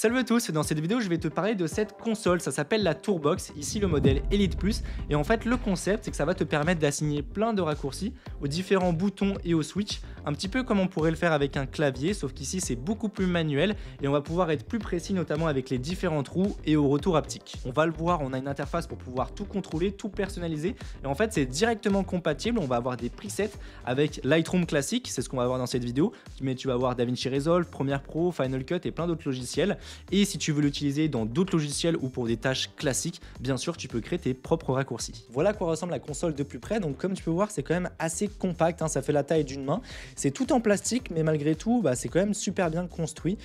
Salut à tous, dans cette vidéo je vais te parler de cette console, ça s'appelle la Tourbox, ici le modèle Elite Plus, et en fait le concept c'est que ça va te permettre d'assigner plein de raccourcis aux différents boutons et aux switches, un petit peu comme on pourrait le faire avec un clavier, sauf qu'ici c'est beaucoup plus manuel et on va pouvoir être plus précis notamment avec les différentes roues et au retour haptique. On va le voir, on a une interface pour pouvoir tout contrôler, tout personnaliser, et en fait c'est directement compatible, on va avoir des presets avec Lightroom classique, c'est ce qu'on va voir dans cette vidéo, mais tu vas avoir DaVinci Resolve, Premiere Pro, Final Cut et plein d'autres logiciels. Et si tu veux l'utiliser dans d'autres logiciels ou pour des tâches classiques, bien sûr, tu peux créer tes propres raccourcis. Voilà à quoi ressemble la console de plus près. Donc, comme tu peux voir, c'est quand même assez compact. Ça fait la taille d'une main. C'est tout en plastique, mais malgré tout, c'est quand même super bien construit.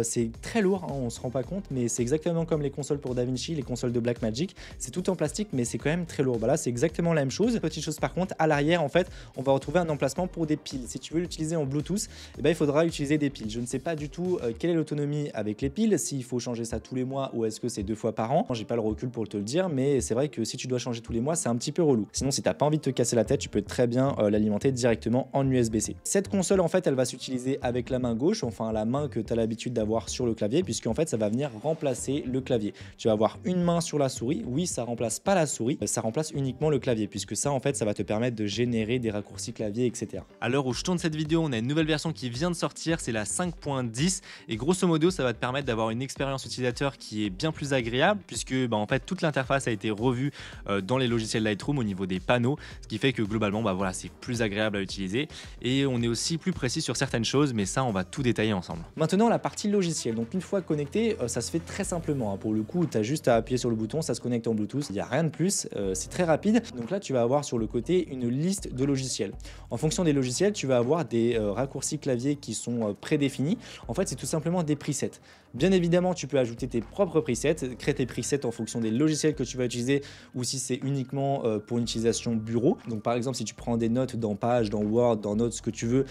C'est très lourd, on ne se rend pas compte, mais c'est exactement comme les consoles pour DaVinci, les consoles de Blackmagic. C'est tout en plastique, mais c'est quand même très lourd. Là, c'est exactement la même chose. Petite chose par contre, à l'arrière, en fait, on va retrouver un emplacement pour des piles. Si tu veux l'utiliser en Bluetooth, il faudra utiliser des piles. Je ne sais pas du tout quelle est l'autonomie avec les piles. S'il faut changer ça tous les mois ou est-ce que c'est 2 fois par an, j'ai pas le recul pour te le dire, mais c'est vrai que si tu dois changer tous les mois, c'est un petit peu relou. Sinon, si t'as pas envie de te casser la tête, tu peux très bien l'alimenter directement en USB-C. Cette console, en fait, elle va s'utiliser avec la main gauche, enfin la main que tu as l'habitude d'avoir sur le clavier, puisque en fait, ça va venir remplacer le clavier. Tu vas avoir une main sur la souris. Oui, ça remplace pas la souris, ça remplace uniquement le clavier, puisque ça, en fait, ça va te permettre de générer des raccourcis clavier, etc. À l'heure où je tourne cette vidéo, on a une nouvelle version qui vient de sortir, c'est la 5.10, et grosso modo, ça va te permettre d'avoir une expérience utilisateur qui est bien plus agréable puisque en fait toute l'interface a été revue dans les logiciels Lightroom au niveau des panneaux, ce qui fait que globalement voilà, c'est plus agréable à utiliser et on est aussi plus précis sur certaines choses, mais ça on va tout détailler ensemble. Maintenant la partie logiciel, donc une fois connecté, ça se fait très simplement, pour le coup tu as juste à appuyer sur le bouton, ça se connecte en Bluetooth, il n'y a rien de plus, c'est très rapide. Donc là tu vas avoir sur le côté une liste de logiciels. En fonction des logiciels tu vas avoir des raccourcis clavier qui sont prédéfinis. En fait c'est tout simplement des presets. Bien évidemment tu peux ajouter tes propres presets, créer tes presets en fonction des logiciels que tu vas utiliser ou si c'est uniquement pour une utilisation bureau. Donc par exemple si tu prends des notes dans Page, dans Word, dans Notes, ce que tu veux,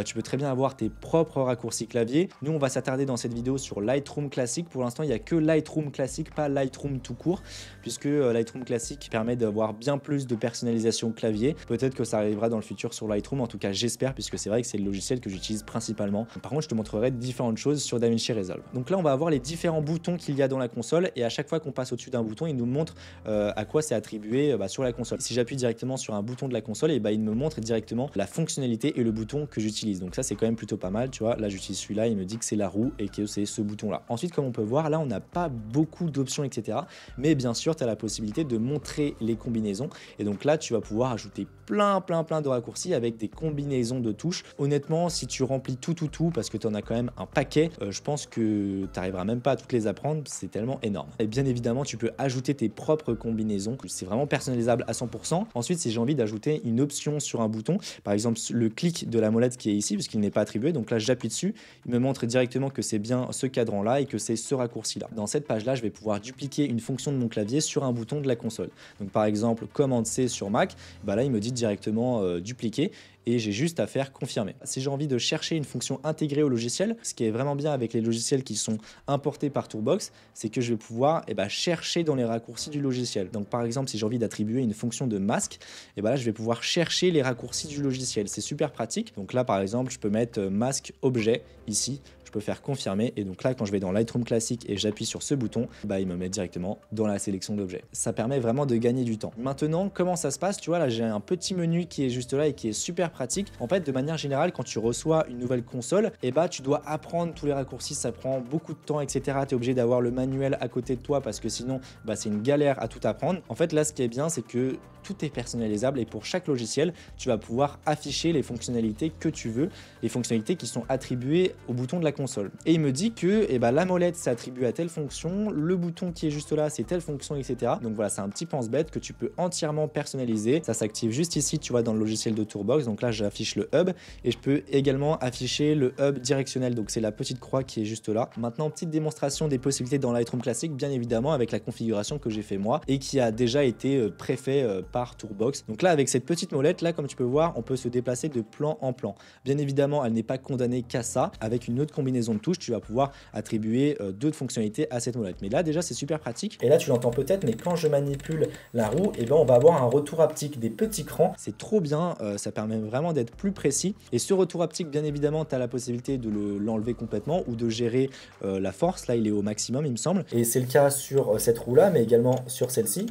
tu peux très bien avoir tes propres raccourcis clavier. Nous on va s'attarder dans cette vidéo sur Lightroom classique. Pour l'instant il n'y a que Lightroom classique, pas Lightroom tout court, puisque Lightroom classique permet d'avoir bien plus de personnalisation clavier. Peut-être que ça arrivera dans le futur sur Lightroom, en tout cas j'espère, puisque c'est vrai que c'est le logiciel que j'utilise principalement. Par contre je te montrerai différentes choses sur DaVinci Resolve. Donc là on va avoir les différents boutons qu'il y a dans la console et à chaque fois qu'on passe au-dessus d'un bouton il nous montre à quoi c'est attribué sur la console. Si j'appuie directement sur un bouton de la console, il me montre directement la fonctionnalité et le bouton que j'utilise. Donc ça c'est quand même plutôt pas mal, tu vois. Là j'utilise celui-là, il me dit que c'est la roue et que c'est ce bouton là. Ensuite comme on peut voir là on n'a pas beaucoup d'options etc. Mais bien sûr tu as la possibilité de montrer les combinaisons et donc là tu vas pouvoir ajouter plein de raccourcis avec des combinaisons de touches. Honnêtement si tu remplis tout parce que tu en as quand même un paquet, je pense que tu n'arriveras même pas à toutes les apprendre, c'est tellement énorme. Et bien évidemment tu peux ajouter tes propres combinaisons, c'est vraiment personnalisable à 100%. Ensuite si j'ai envie d'ajouter une option sur un bouton, par exemple le clic de la molette qui est ici puisqu'il n'est pas attribué, donc là j'appuie dessus, il me montre directement que c'est bien ce cadran là et que c'est ce raccourci là. Dans cette page là je vais pouvoir dupliquer une fonction de mon clavier sur un bouton de la console. Donc par exemple commande C sur Mac, là il me dit directement dupliquer et j'ai juste à faire confirmer. Si j'ai envie de chercher une fonction intégrée au logiciel, ce qui est vraiment bien avec les logiciels qui sont importés par Tourbox, c'est que je vais pouvoir chercher dans les raccourcis du logiciel. Donc par exemple, si j'ai envie d'attribuer une fonction de masque, là je vais pouvoir chercher les raccourcis du logiciel. C'est super pratique. Donc là par exemple, je peux mettre masque objet ici. Je peux faire confirmer et donc là quand je vais dans Lightroom classique et j'appuie sur ce bouton, il me met directement dans la sélection d'objets. Ça permet vraiment de gagner du temps. Maintenant comment ça se passe, tu vois là j'ai un petit menu qui est juste là et qui est super pratique. En fait de manière générale quand tu reçois une nouvelle console, tu dois apprendre tous les raccourcis, ça prend beaucoup de temps etc. Tu es obligé d'avoir le manuel à côté de toi parce que sinon c'est une galère à tout apprendre. En fait là ce qui est bien c'est que tout est personnalisable et pour chaque logiciel tu vas pouvoir afficher les fonctionnalités que tu veux, les fonctionnalités qui sont attribuées au bouton de la console. Et il me dit que la molette c'est attribué à telle fonction, le bouton qui est juste là c'est telle fonction etc. Donc voilà c'est un petit pense-bête que tu peux entièrement personnaliser. Ça s'active juste ici tu vois dans le logiciel de Tourbox. Donc là j'affiche le hub et je peux également afficher le hub directionnel. Donc c'est la petite croix qui est juste là. Maintenant petite démonstration des possibilités dans Lightroom classique bien évidemment avec la configuration que j'ai fait moi et qui a déjà été préfait par Tourbox. Donc là avec cette petite molette là comme tu peux voir on peut se déplacer de plan en plan. Bien évidemment elle n'est pas condamnée qu'à ça. Avec une autre combinaison combinaison de touches, tu vas pouvoir attribuer d'autres fonctionnalités à cette molette. Mais là déjà c'est super pratique. Et là tu l'entends peut-être, mais quand je manipule la roue, et ben on va avoir un retour haptique, des petits crans. C'est trop bien, ça permet vraiment d'être plus précis. Et ce retour haptique, bien évidemment, tu as la possibilité de l'enlever complètement ou de gérer la force. Là il est au maximum il me semble. Et c'est le cas sur cette roue là, mais également sur celle-ci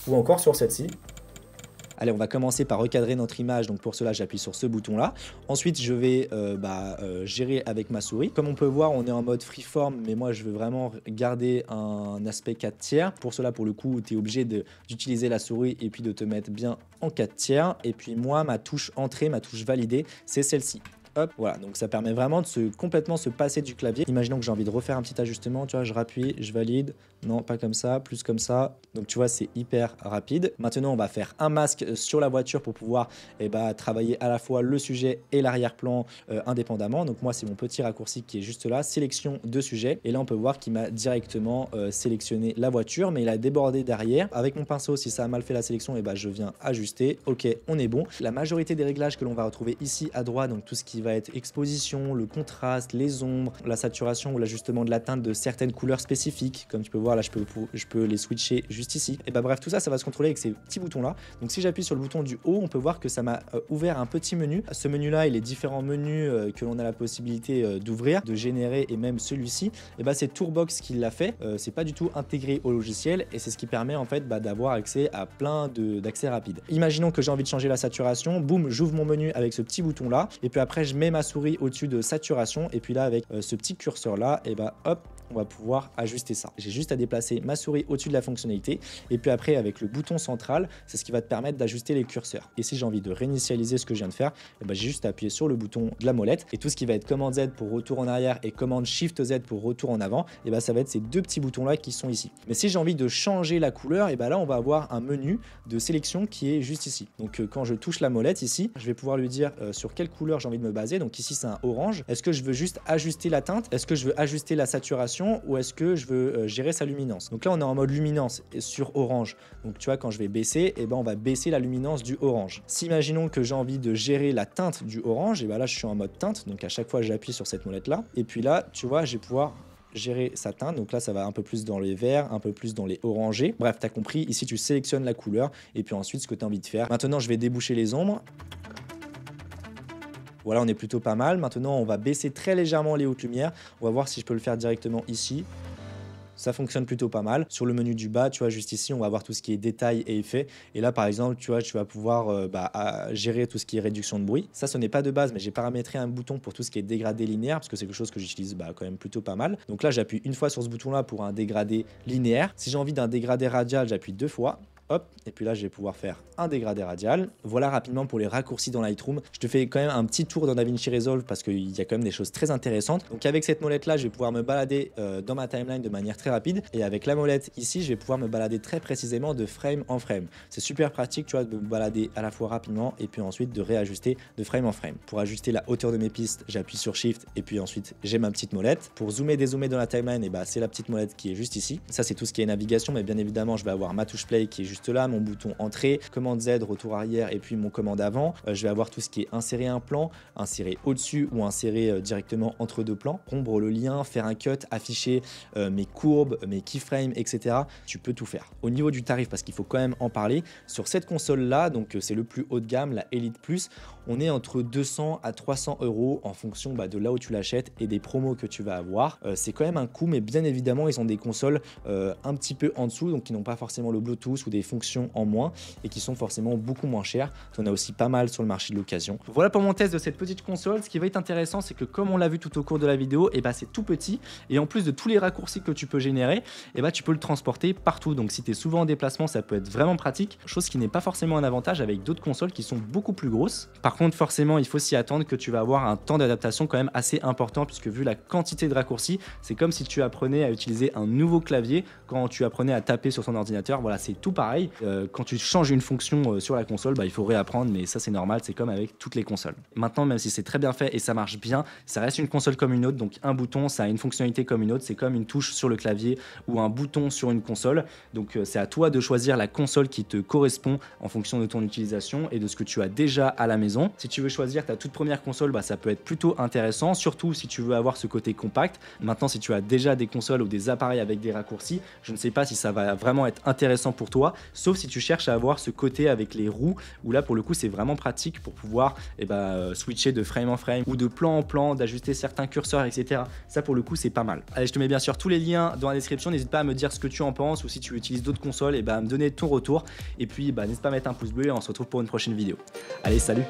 ou encore sur celle-ci. Allez, on va commencer par recadrer notre image, donc pour cela j'appuie sur ce bouton là. Ensuite je vais gérer avec ma souris. Comme on peut voir, on est en mode freeform, mais moi je veux vraiment garder un aspect 4 tiers. Pour cela, pour le coup, tu es obligé d'utiliser la souris et puis de te mettre bien en 4 tiers. Et puis moi, ma touche entrée, ma touche validée, c'est celle-ci. Hop, voilà, donc ça permet vraiment de complètement se passer du clavier. Imaginons que j'ai envie de refaire un petit ajustement, tu vois, je rappuie, je valide, non, pas comme ça, plus comme ça. Donc tu vois, c'est hyper rapide. Maintenant, on va faire un masque sur la voiture pour pouvoir travailler à la fois le sujet et l'arrière-plan indépendamment. Donc moi, c'est mon petit raccourci qui est juste là, sélection de sujet. Et là, on peut voir qu'il m'a directement sélectionné la voiture, mais il a débordé derrière. Avec mon pinceau, si ça a mal fait la sélection, je viens ajuster. Ok, on est bon. La majorité des réglages que l'on va retrouver ici à droite, donc tout ce qui va être exposition, le contraste, les ombres, la saturation ou l'ajustement de la teinte de certaines couleurs spécifiques. Comme tu peux voir là, je peux les switcher juste ici. Et bref, tout ça, ça va se contrôler avec ces petits boutons là. Donc si j'appuie sur le bouton du haut, on peut voir que ça m'a ouvert un petit menu. Ce menu là et les différents menus que l'on a la possibilité d'ouvrir, de générer, et même celui-ci, c'est Tourbox qui l'a fait. C'est pas du tout intégré au logiciel et c'est ce qui permet en fait d'avoir accès à plein d'accès rapides. Imaginons que j'ai envie de changer la saturation, boum, j'ouvre mon menu avec ce petit bouton là et puis après je mets ma souris au-dessus de saturation et puis là avec ce petit curseur là, hop, on va pouvoir ajuster ça. J'ai juste à déplacer ma souris au-dessus de la fonctionnalité et puis après avec le bouton central, c'est ce qui va te permettre d'ajuster les curseurs. Et si j'ai envie de réinitialiser ce que je viens de faire, j'ai juste à appuyer sur le bouton de la molette et tout ce qui va être commande Z pour retour en arrière et commande Shift Z pour retour en avant, ça va être ces deux petits boutons là qui sont ici. Mais si j'ai envie de changer la couleur, là on va avoir un menu de sélection qui est juste ici. Donc quand je touche la molette ici, je vais pouvoir lui dire sur quelle couleur j'ai envie de me baser. Donc ici c'est un orange. Est-ce que je veux juste ajuster la teinte? Est-ce que je veux ajuster la saturation ou est-ce que je veux gérer sa luminance? Donc là on est en mode luminance sur orange. Donc tu vois, quand je vais baisser, on va baisser la luminance du orange. Si imaginons que j'ai envie de gérer la teinte du orange, là je suis en mode teinte. Donc à chaque fois j'appuie sur cette molette là. Et puis là tu vois, je vais pouvoir gérer sa teinte. Donc là ça va un peu plus dans les verts, un peu plus dans les orangés. Bref, tu as compris, ici tu sélectionnes la couleur et puis ensuite ce que tu as envie de faire. Maintenant je vais déboucher les ombres. Voilà, on est plutôt pas mal. Maintenant, on va baisser très légèrement les hautes lumières. On va voir si je peux le faire directement ici. Ça fonctionne plutôt pas mal. Sur le menu du bas, tu vois, juste ici, on va voir tout ce qui est détails et effets. Et là, par exemple, tu vois, tu vas pouvoir gérer tout ce qui est réduction de bruit. Ça, ce n'est pas de base, mais j'ai paramétré un bouton pour tout ce qui est dégradé linéaire, parce que c'est quelque chose que j'utilise quand même plutôt pas mal. Donc là, j'appuie une fois sur ce bouton-là pour un dégradé linéaire. Si j'ai envie d'un dégradé radial, j'appuie 2 fois. Hop, et puis là je vais pouvoir faire un dégradé radial. Voilà rapidement pour les raccourcis dans Lightroom. Je te fais quand même un petit tour dans DaVinci Resolve parce qu'il y a quand même des choses très intéressantes. Donc avec cette molette là, je vais pouvoir me balader dans ma timeline de manière très rapide. Et avec la molette ici, je vais pouvoir me balader très précisément de frame en frame. C'est super pratique, tu vois, de me balader à la fois rapidement et puis ensuite de réajuster de frame en frame. Pour ajuster la hauteur de mes pistes, j'appuie sur Shift et puis ensuite j'ai ma petite molette. Pour zoomer, dézoomer dans la timeline, c'est la petite molette qui est juste ici. Ça c'est tout ce qui est navigation, mais bien évidemment je vais avoir ma touche play qui est juste là, mon bouton entrée, commande Z, retour arrière et puis mon commande avant. Je vais avoir tout ce qui est insérer un plan, insérer au-dessus ou insérer directement entre deux plans, rompre le lien, faire un cut, afficher mes courbes, mes keyframes, etc. Tu peux tout faire. Au niveau du tarif, parce qu'il faut quand même en parler, sur cette console là, donc c'est le plus haut de gamme, la Elite Plus, on est entre 200 à 300 € en fonction de là où tu l'achètes et des promos que tu vas avoir. C'est quand même un coût, mais bien évidemment ils ont des consoles un petit peu en dessous, donc qui n'ont pas forcément le Bluetooth ou des fonctions en moins et qui sont forcément beaucoup moins chères. Tu en as aussi pas mal sur le marché de l'occasion. Voilà pour mon test de cette petite console. Ce qui va être intéressant, c'est que comme on l'a vu tout au cours de la vidéo, c'est tout petit et en plus de tous les raccourcis que tu peux générer, tu peux le transporter partout. Donc si tu es souvent en déplacement, ça peut être vraiment pratique, chose qui n'est pas forcément un avantage avec d'autres consoles qui sont beaucoup plus grosses. Par contre, forcément, il faut s'y attendre que tu vas avoir un temps d'adaptation quand même assez important, puisque vu la quantité de raccourcis, c'est comme si tu apprenais à utiliser un nouveau clavier quand tu apprenais à taper sur ton ordinateur. Voilà, c'est tout pareil. pareil. Quand tu changes une fonction sur la console, il faut réapprendre, mais ça c'est normal, c'est comme avec toutes les consoles. Maintenant, même si c'est très bien fait et ça marche bien, ça reste une console comme une autre, donc un bouton, ça a une fonctionnalité comme une autre, c'est comme une touche sur le clavier ou un bouton sur une console. Donc c'est à toi de choisir la console qui te correspond en fonction de ton utilisation et de ce que tu as déjà à la maison. Si tu veux choisir ta toute première console, ça peut être plutôt intéressant, surtout si tu veux avoir ce côté compact. Maintenant, si tu as déjà des consoles ou des appareils avec des raccourcis, je ne sais pas si ça va vraiment être intéressant pour toi, sauf si tu cherches à avoir ce côté avec les roues, où là pour le coup c'est vraiment pratique pour pouvoir switcher de frame en frame ou de plan en plan, d'ajuster certains curseurs, etc. Ça pour le coup c'est pas mal. Allez, je te mets bien sûr tous les liens dans la description, n'hésite pas à me dire ce que tu en penses, ou si tu utilises d'autres consoles, à me donner ton retour, et puis n'hésite pas à mettre un pouce bleu et on se retrouve pour une prochaine vidéo. Allez, salut!